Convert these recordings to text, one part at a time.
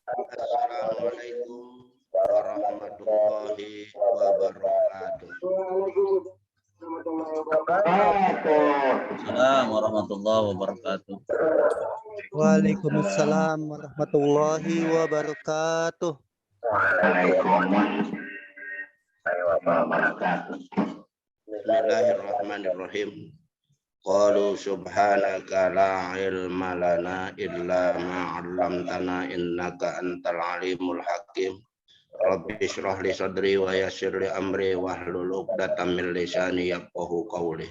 Assalamualaikum warahmatullahi wabarakatuh. Assalamualaikum warahmatullahi wabarakatuh. Waalaikumsalam warahmatullahi wabarakatuh. Bismillahirrahmanirrahim. Qalu subhanaka la ilma lana illa ma 'allamtana innaka antal alimul hakim. Rabbi shrah li sadri wa yassir li amri wahlul 'uqdatam min lisani yafqahu qawli.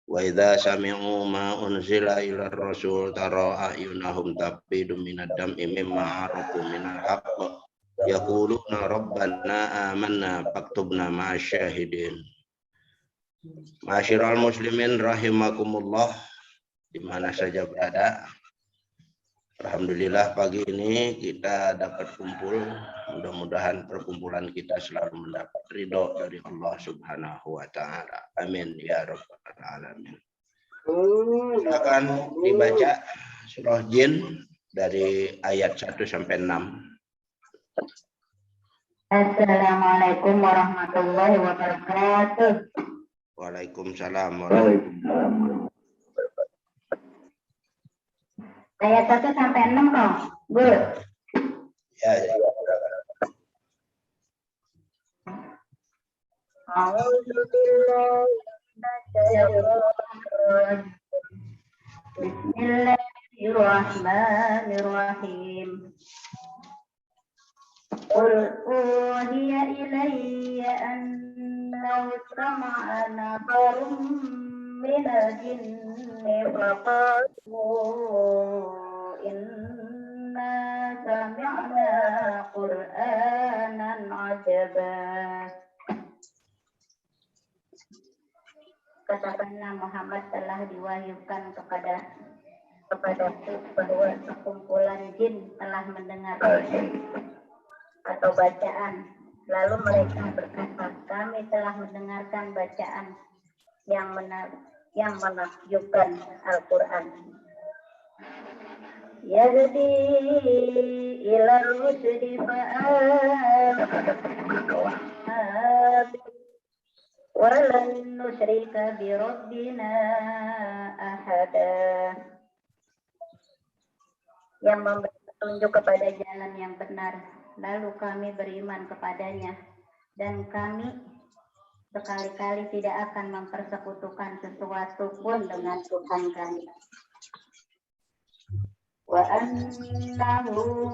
Wa idza sami'u ma unzila ila rasul tara a'yunahum tafidu minad dam'i mimma 'arafu minal haqq yaquluna rabbana amanna faktubna ma'asyahidin. Ma'asyiral muslimin rahimakumullah, di mana saja berada. Alhamdulillah pagi ini kita dapat kumpul. Mudah-mudahan perkumpulan kita selalu mendapat ridho dari Allah Subhanahu wa taala. Amin ya rabbal alamin. Silakan dibaca surah Jin dari ayat 1 sampai 6. Assalamualaikum warahmatullahi wabarakatuh. Waalaikumsalam warahmatullahi. Ayat 1 sampai 6 kok, Bu. Ya. Bismillahirrahmanirrahim. Qul uhiya ilayya annahu sama'a nafarun minal jinni faqalu inna sami'na qur'anan ajaba. Katakanlah Muhammad telah diwahyukan kepadaku bahwa sekumpulan jin telah mendengar atau bacaan. Lalu mereka berkata, kami telah mendengarkan bacaan yang menakjubkan Al-Quran. Yahdi ila rusdi walan nusyrika bi rabbina ahada. Yang memberi petunjuk kepada jalan yang benar, lalu kami beriman kepadanya, dan kami sekali-kali tidak akan mempersekutukan sesuatu pun dengan Tuhan kami. Wa annahu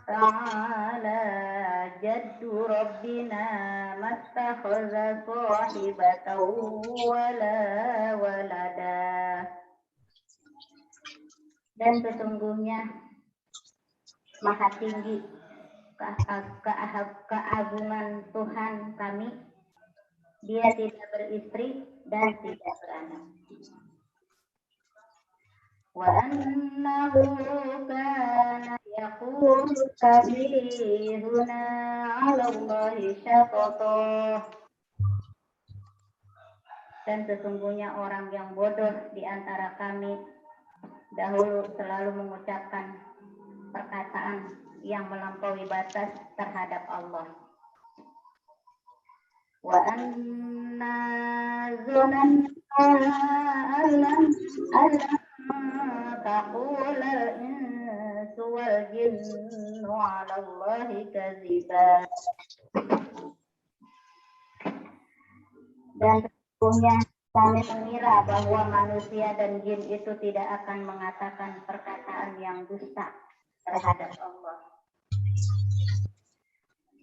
ta'ala jaddu rabbina mattakhadha sahibatan wala walada. Dan sesungguhnya Maha tinggi keagungan Tuhan kami, Dia tidak beristri dan tidak beranak. Wa annahu kana yaqulu kabiruna 'ala Allahi syaqata. Dan sesungguhnya orang yang bodoh di antara kami dahulu selalu mengucapkan perkataan yang melampaui batas terhadap Allah. Wa anna zananna alam taqula insu wal jinnu 'ala Allahi kadziba. Dan sesungguhnya kami mengira bahwa manusia dan jin itu tidak akan mengatakan perkataan yang dusta terhadap Allah.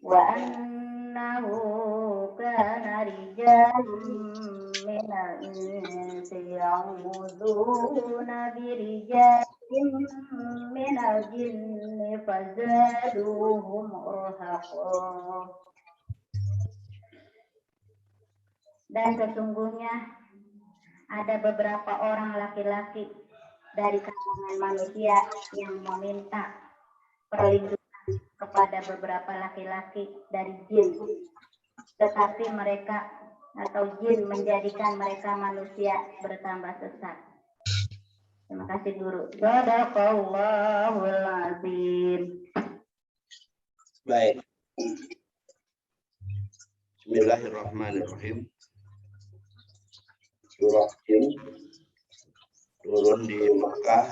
Wa annahu kana rijalun minal insi ya'uduna birijalin minal jinni fazaduhum rahaqa. Dan sesungguhnya ada beberapa orang laki-laki dari kalangan manusia yang meminta perlindungan kepada beberapa laki-laki dari jin, tetapi mereka atau jin menjadikan mereka manusia bertambah sesat. Terima kasih guru. Shadaqallahul azim. Baik. Bismillahirrahmanirrahim. Surah Jin turun di Mekah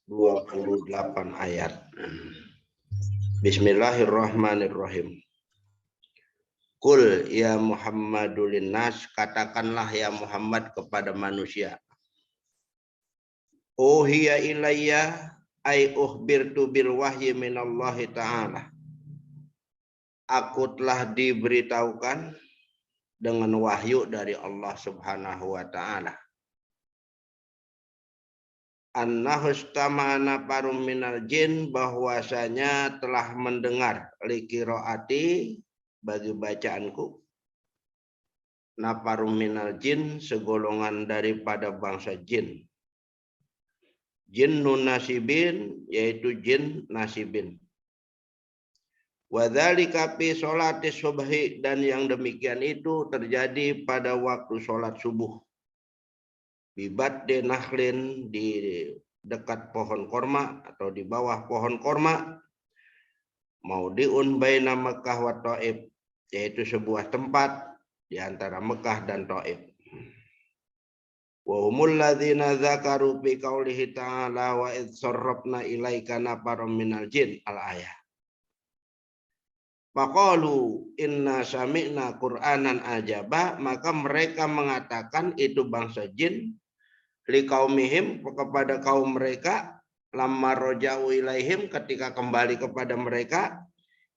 28 ayat. Bismillahirrahmanirrahim. Kul ya Muhammadul linnas, katakanlah ya Muhammad kepada manusia. Uhiya ilayya ay uhbirtu bil wahyi minallahi ta'ala. Aku telah diberitahukan dengan wahyu dari Allah Subhanahu wa taala. Annahustamana parum minal jin, bahwasanya telah mendengar likiroati bagi bacaanku, naparum minal jin, segolongan daripada bangsa jin. Jinnun nasibin, yaitu jin nasibin. Wadzalika fi sholati subhi, dan yang demikian itu terjadi pada waktu sholat subuh. Bibat de nakhlin, di dekat pohon korma atau di bawah pohon korma. Maudiun baina Mekah wa Taif, yaitu sebuah tempat di antara Mekah dan Taif. Wa humul ladzina dzakaru fi qaulihi ta'ala wa id sarrafna ilaika nafaram minal jin, al-ayah. Faqalu inna sami'na Qur'anan ajaba, maka mereka mengatakan, itu bangsa jin, liqaumihim, kepada kaum mereka, lamma roja'u ilaihim, ketika kembali kepada mereka,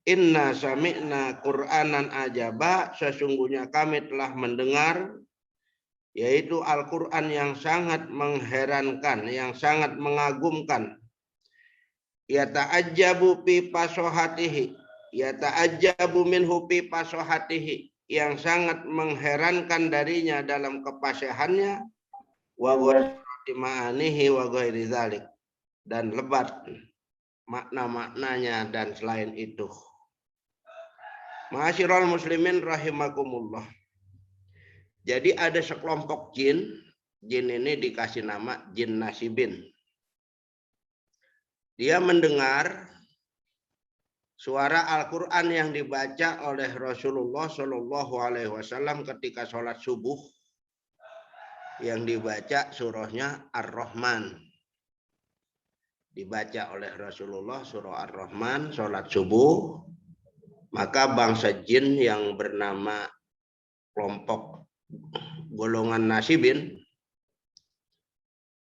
inna sami'na Qur'anan ajaba, sesungguhnya kami telah mendengar, yaitu Al-Qur'an yang sangat mengherankan, yang sangat mengagumkan. Yata'ajjabu fi fasohatihi, yata'ajjabu minhu fi fasohatihi, yang sangat mengherankan darinya dalam kefasihannya, wa ghairi ma'anihi wa ghairi dzalik, dan lebat makna-maknanya dan selain itu. Ma'asyiral muslimin rahimakumullah. Jadi ada sekelompok jin, jin ini dikasih nama jin nasibin. Dia mendengar suara Al-Quran yang dibaca oleh Rasulullah Shallallahu Alaihi Wasallam ketika sholat subuh, yang dibaca surahnya Ar-Rahman. Dibaca oleh Rasulullah surah Ar-Rahman, sholat subuh. Maka bangsa jin yang bernama kelompok golongan nasibin,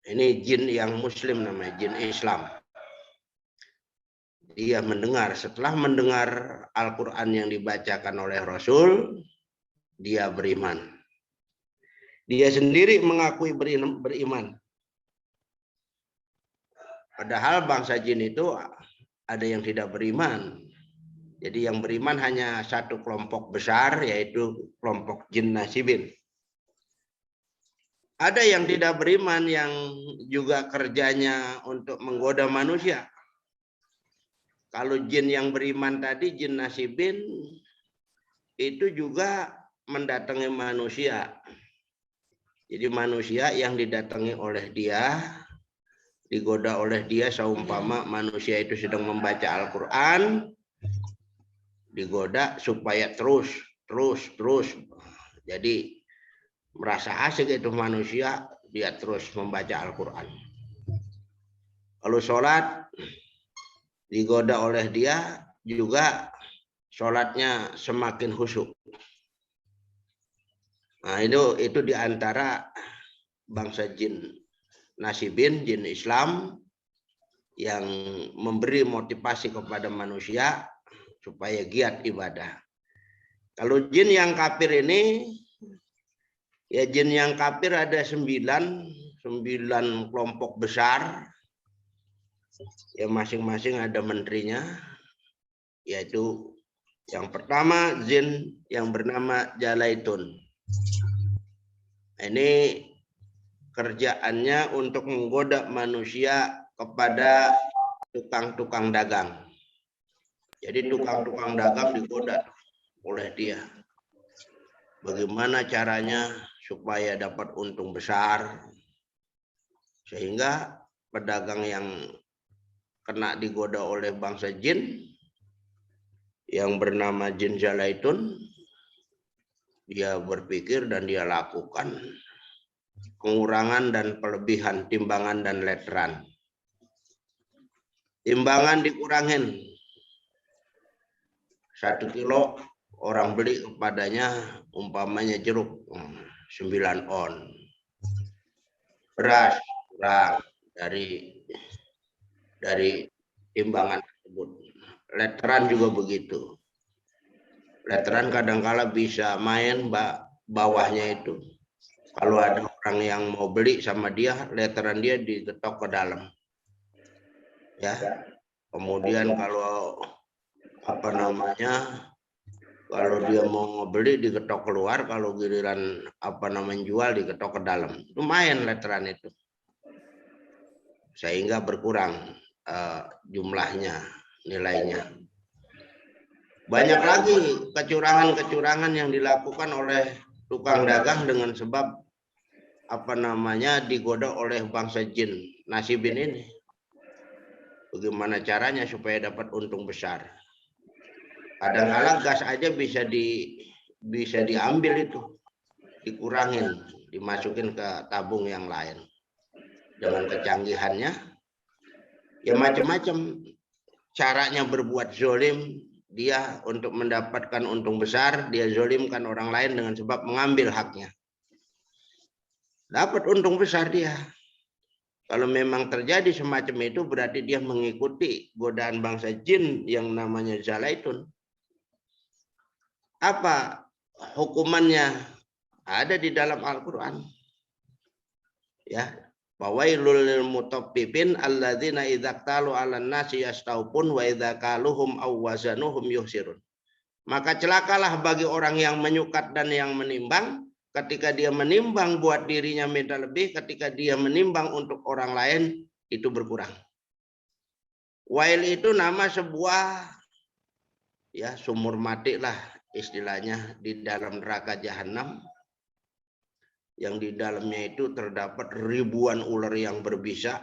ini jin yang muslim namanya, jin Islam. Dia mendengar, setelah mendengar Al-Quran yang dibacakan oleh Rasul, dia beriman. Dia sendiri mengakui beriman. Padahal bangsa jin itu ada yang tidak beriman. Jadi yang beriman hanya satu kelompok besar, yaitu kelompok jin nasibin. Ada yang tidak beriman yang juga kerjanya untuk menggoda manusia. Kalau jin yang beriman tadi, jin nasibin, itu juga mendatangi manusia. Jadi manusia yang didatangi oleh dia, digoda oleh dia, seumpama manusia itu sedang membaca Al-Quran, digoda supaya terus. Jadi merasa asik itu manusia, dia terus membaca Al-Quran. Kalau sholat, digoda oleh dia juga sholatnya semakin khusyuk. Nah itu diantara bangsa jin nasibin, jin Islam, yang memberi motivasi kepada manusia supaya giat ibadah. Kalau jin yang kafir ini, ya jin yang kafir ada 9 kelompok besar. Ya masing-masing ada menterinya. Yaitu yang pertama jin yang bernama Jalaitun. Ini kerjaannya untuk menggoda manusia kepada tukang-tukang dagang. Jadi tukang-tukang dagang digoda oleh dia. Bagaimana caranya supaya dapat untung besar, sehingga pedagang yang kena digoda oleh bangsa jin yang bernama jin Zalaitun, dia berpikir dan dia lakukan pengurangan dan pelebihan timbangan dan letteran. Timbangan dikurangin 1 kilo, orang beli kepadanya umpamanya jeruk 9 on. Beras kurang dari timbangan tersebut. Letteran juga begitu. Letteran kadangkala bisa main bawahnya itu. Kalau ada orang yang mau beli sama dia, letteran dia diketok ke dalam. Ya. Kemudian kalau kalau dia mau beli diketok keluar, kalau giliran jual diketok ke dalam. Itu main letteran itu. Sehingga berkurang jumlahnya, nilainya. Banyak lagi kecurangan-kecurangan yang dilakukan oleh tukang dagang dengan sebab digoda oleh bangsa jin nasibin ini. Bagaimana caranya supaya dapat untung besar? Kadang-kadang gas aja bisa diambil itu, dikurangin, dimasukin ke tabung yang lain. Dengan kecanggihannya, ya macam-macam caranya berbuat zolim. Dia untuk mendapatkan untung besar, dia zolimkan orang lain dengan sebab mengambil haknya. Dapat untung besar dia. Kalau memang terjadi semacam itu, berarti dia mengikuti godaan bangsa jin yang namanya Zalaitun. Apa hukumannya? Ada di dalam Al-Quran. Ya. Fawailul lil mutaffifin alladzina idza qalu 'alan nasi yastawfun wa idza qaluhum aw wazanuhum yuhsirun. Maka celakalah bagi orang yang menyukat dan yang menimbang, ketika dia menimbang buat dirinya minta lebih, ketika dia menimbang untuk orang lain itu berkurang. Wail itu nama sebuah sumur mati lah istilahnya di dalam neraka jahanam. Yang di dalamnya itu terdapat ribuan ular yang berbisa.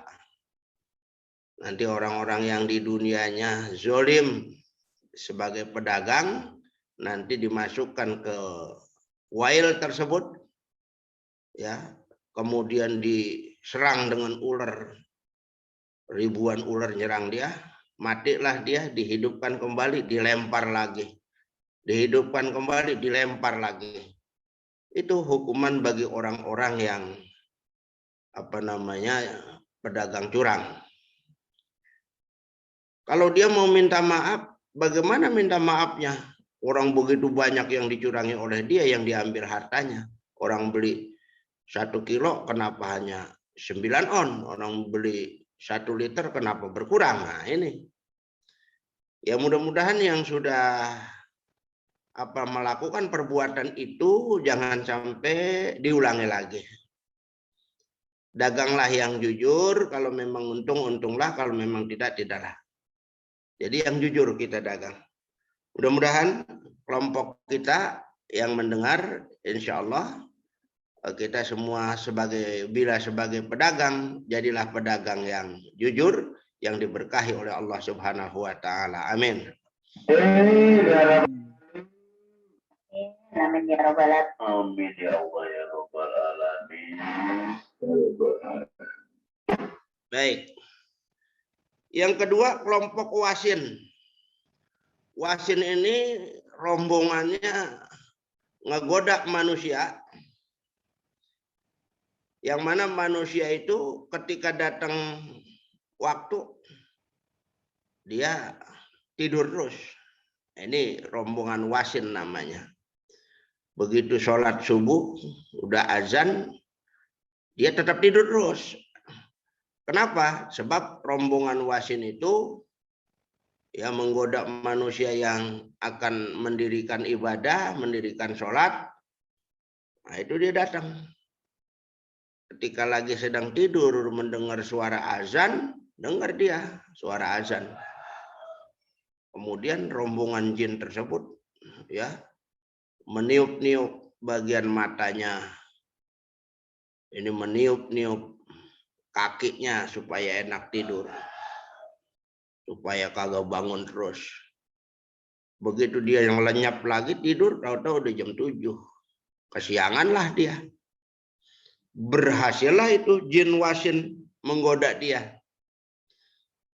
Nanti orang-orang yang di dunianya zolim sebagai pedagang, nanti dimasukkan ke wail tersebut, ya, kemudian diserang dengan ular, ribuan ular nyerang dia, matilah dia, dihidupkan kembali, dilempar lagi, dihidupkan kembali, dilempar lagi. Itu hukuman bagi orang-orang yang pedagang curang. Kalau dia mau minta maaf, bagaimana minta maafnya? Orang begitu banyak yang dicurangi oleh dia, yang diambil hartanya. Orang beli 1 kilo, kenapa hanya 9 on? Orang beli 1 liter, kenapa berkurang? Nah ini. Ya mudah-mudahan yang sudah melakukan perbuatan itu jangan sampai diulangi lagi. Daganglah yang jujur, kalau memang untung, untunglah, kalau memang tidak, tidaklah. Jadi yang jujur kita dagang. Mudah-mudahan kelompok kita yang mendengar, insya Allah kita semua sebagai pedagang, jadilah pedagang yang jujur, yang diberkahi oleh Allah Subhanahu wa Ta'ala. Amin. Amin ya rabbal alamin. Amin ya Allah ya rabbal alamin. Baik. Yang kedua, kelompok wasin. Wasin ini rombongannya ngegoda manusia. Yang mana manusia itu ketika datang waktu, dia tidur terus. Ini rombongan wasin namanya. Begitu sholat subuh, udah azan, dia tetap tidur terus. Kenapa? Sebab rombongan wasin itu menggoda manusia yang akan mendirikan ibadah, mendirikan sholat. Nah itu dia datang. Ketika lagi sedang tidur, mendengar suara azan, dengar dia suara azan. Kemudian rombongan jin tersebut meniup-niup bagian matanya. Ini meniup-niup kakinya supaya enak tidur. Supaya kagak bangun terus. Begitu dia yang lenyap lagi tidur, tahu-tahu udah jam 7. Kesianganlah dia. Berhasillah itu jin wasin menggoda dia.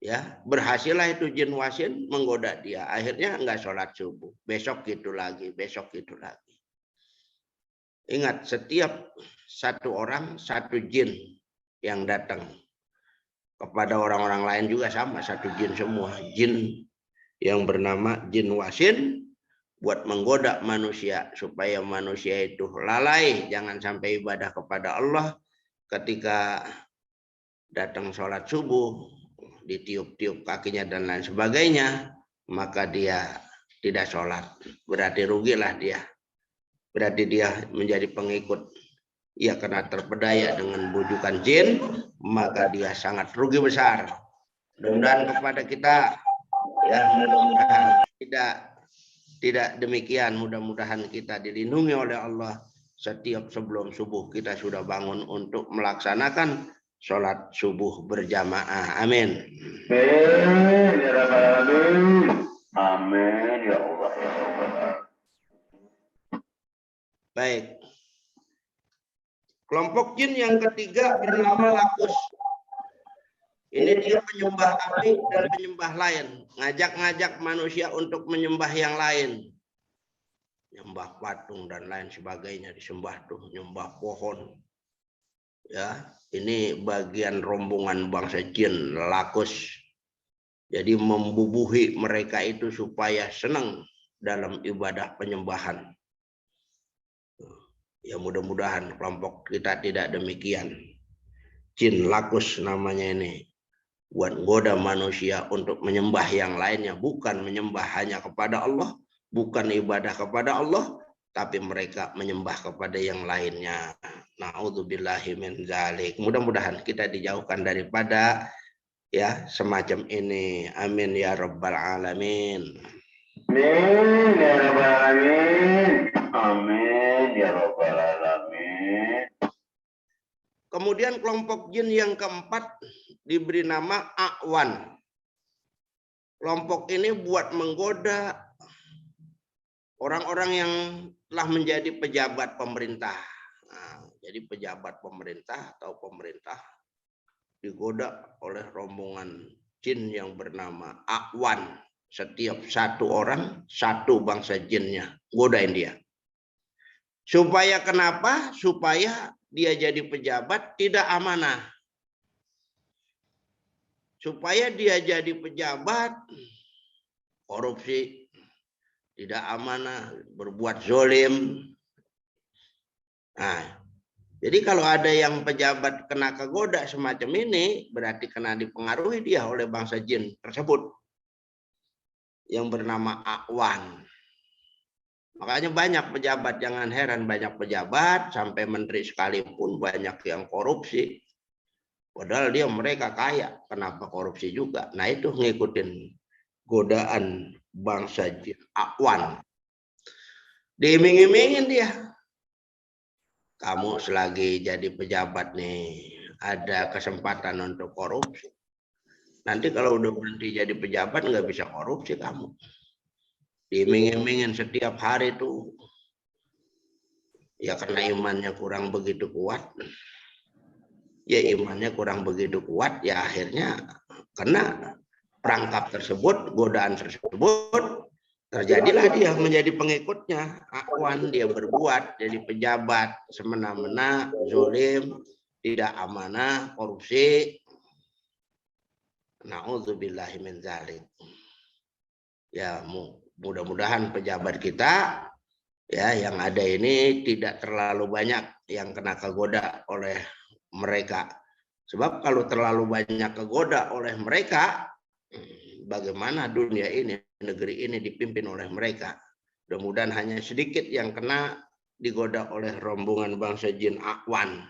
Ya, berhasillah itu jin wasin menggoda dia. Akhirnya enggak sholat subuh. Besok gitu lagi, besok gitu lagi. Ingat, setiap satu orang, satu jin yang datang. Kepada orang-orang lain juga sama, satu jin semua. Jin yang bernama jin wasin buat menggoda manusia. Supaya manusia itu lalai, jangan sampai ibadah kepada Allah. Ketika datang sholat subuh, ditiup-tiup kakinya dan lain sebagainya, maka dia tidak sholat. Berarti rugilah dia. Berarti dia menjadi pengikut. Ia kena terpedaya dengan bujukan jin, maka dia sangat rugi besar. Mudah-mudahan kepada kita ya, tidak demikian. Mudah-mudahan kita dilindungi oleh Allah. Setiap sebelum subuh kita sudah bangun untuk melaksanakan sholat subuh berjamaah. Amin. Amin ya Rabbal Alamin. Amin ya Allah ya Allah. Baik. Kelompok jin yang ketiga bernama Lakus. Ini dia penyembah api dan penyembah lain. Ngajak-ngajak manusia untuk menyembah yang lain. Nyembah patung dan lain sebagainya. Disembah tuh, nyembah pohon. Ya, ini bagian rombongan bangsa jin, Lakus. Jadi membubuhi mereka itu supaya senang dalam ibadah penyembahan. Ya mudah-mudahan kelompok kita tidak demikian. Jin Lakus namanya ini. Buat goda manusia untuk menyembah yang lainnya. Bukan menyembah hanya kepada Allah. Bukan ibadah kepada Allah. Tapi mereka menyembah kepada yang lainnya. Na'udzubillahi min dzalik. Mudah-mudahan kita dijauhkan daripada ya semacam ini. Amin ya Rabbal Alamin. Amin ya Rabbal Alamin. Amin ya Rabbal Alamin. Kemudian kelompok jin yang keempat diberi nama A'wan. Kelompok ini buat menggoda orang-orang yang telah menjadi pejabat pemerintah. Nah, jadi pejabat pemerintah atau pemerintah digoda oleh rombongan jin yang bernama A'wan. Setiap satu orang, satu bangsa jinnya. Godain dia. Supaya kenapa? Supaya dia jadi pejabat tidak amanah. Supaya dia jadi pejabat korupsi, tidak amanah, berbuat zolim. Nah, jadi kalau ada yang pejabat kena kegoda semacam ini, berarti kena dipengaruhi dia oleh bangsa jin tersebut yang bernama A'wan. Makanya banyak pejabat, jangan heran banyak pejabat, sampai menteri sekalipun banyak yang korupsi. Padahal mereka kaya, kenapa korupsi juga? Nah itu ngikutin godaan bangsa jin A'wan. Diiming-imingin dia. Kamu selagi jadi pejabat nih, ada kesempatan untuk korupsi. Nanti kalau udah berhenti jadi pejabat nggak bisa korupsi kamu. Diiming-imingin setiap hari tuh. Ya karena imannya kurang begitu kuat. Ya imannya kurang begitu kuat, ya akhirnya kena perangkap tersebut, godaan tersebut. Terjadilah dia menjadi pengikutnya. A'wan, dia berbuat jadi pejabat semena-mena, zolim, tidak amanah, korupsi. Na'udzubillahi min dzalik. Ya mudah-mudahan pejabat kita ya yang ada ini tidak terlalu banyak yang kena kegoda oleh mereka. Sebab kalau terlalu banyak kegoda oleh mereka, bagaimana dunia ini, negeri ini dipimpin oleh mereka. Mudah-mudahan hanya sedikit yang kena digoda oleh rombongan bangsa jin A'wan.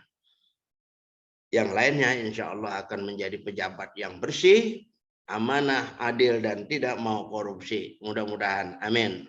Yang lainnya insya Allah akan menjadi pejabat yang bersih, amanah, adil, dan tidak mau korupsi. Mudah-mudahan. Amin.